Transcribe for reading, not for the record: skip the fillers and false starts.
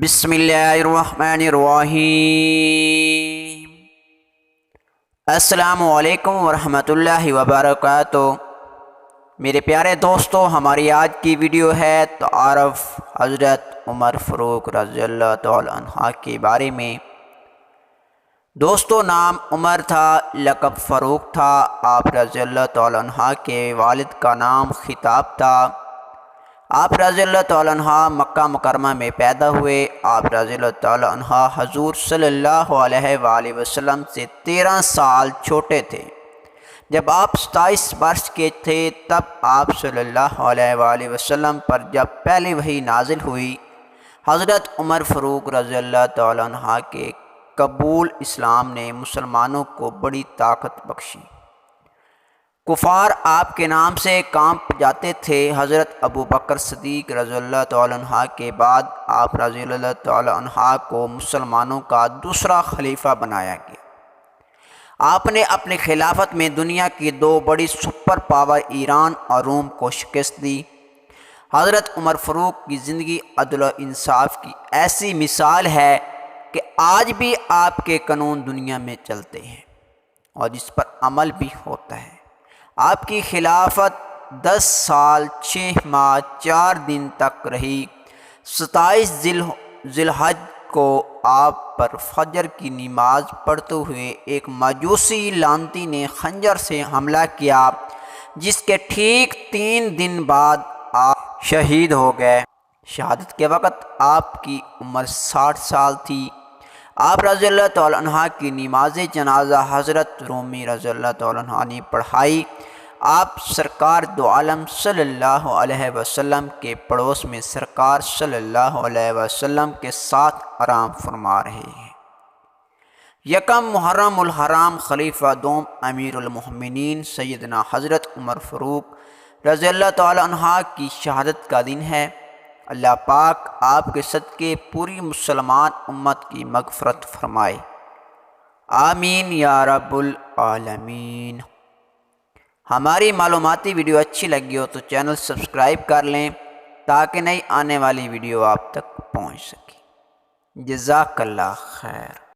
بسم اللہ الرحمن الرحیم۔ السلام علیکم ورحمۃ اللہ وبرکاتہ۔ میرے پیارے دوستو، ہماری آج کی ویڈیو ہے تعارف حضرت عمر فاروق رضی اللہ تعالی عنہ کے بارے میں۔ دوستو، نام عمر تھا، لقب فاروق تھا۔ آپ رضی اللہ تعالی عنہ کے والد کا نام خطاب تھا۔ آپ رضی اللہ تعالی عنہ مکہ مکرمہ میں پیدا ہوئے۔ آپ رضی اللہ تعالی عنہ حضور صلی اللہ علیہ وآلہ وسلم سے 13 سال چھوٹے تھے۔ جب آپ 27 برس کے تھے تب آپ صلی اللہ علیہ وآلہ وسلم پر جب پہلی وحی نازل ہوئی، حضرت عمر فاروق رضی اللہ تعالی عنہ کے قبول اسلام نے مسلمانوں کو بڑی طاقت بخشی۔ کفار آپ کے نام سے کانپ جاتے تھے۔ حضرت ابو بکر صدیق رضی اللہ تعالی عنہ کے بعد آپ رضی اللہ تعالی عنہ کو مسلمانوں کا دوسرا خلیفہ بنایا گیا۔ آپ نے اپنی خلافت میں دنیا کی دو بڑی سپر پاور ایران اور روم کو شکست دی۔ حضرت عمر فاروق کی زندگی عدل و انصاف کی ایسی مثال ہے کہ آج بھی آپ کے قانون دنیا میں چلتے ہیں اور اس پر عمل بھی ہوتا ہے۔ آپ کی خلافت 10 سال 6 ماہ 4 دن تک رہی۔ 27 ذی الحج کو آپ پر فجر کی نماز پڑھتے ہوئے ایک مجوسی لعنتی نے خنجر سے حملہ کیا، جس کے ٹھیک 3 دن بعد آپ شہید ہو گئے۔ شہادت کے وقت آپ کی عمر 60 سال تھی۔ آپ رضی اللہ تعالی عنہ کی نماز جنازہ حضرت رومی رضی اللہ تعالی عنہ نے پڑھائی۔ آپ سرکار دو عالم صلی اللہ علیہ وسلم کے پڑوس میں سرکار صلی اللہ علیہ وسلم کے ساتھ آرام فرما رہے ہیں۔ یکم محرم الحرام خلیفہ دوم امیر المؤمنین سیدنا حضرت عمر فاروق رضی اللہ تعالی عنہ کی شہادت کا دن ہے۔ اللہ پاک آپ کے صدقے پوری مسلمان امت کی مغفرت فرمائے، آمین یا رب العالمین۔ ہماری معلوماتی ویڈیو اچھی لگی ہو تو چینل سبسکرائب کر لیں تاکہ نئی آنے والی ویڈیو آپ تک پہنچ سکے۔ جزاک اللہ خیر۔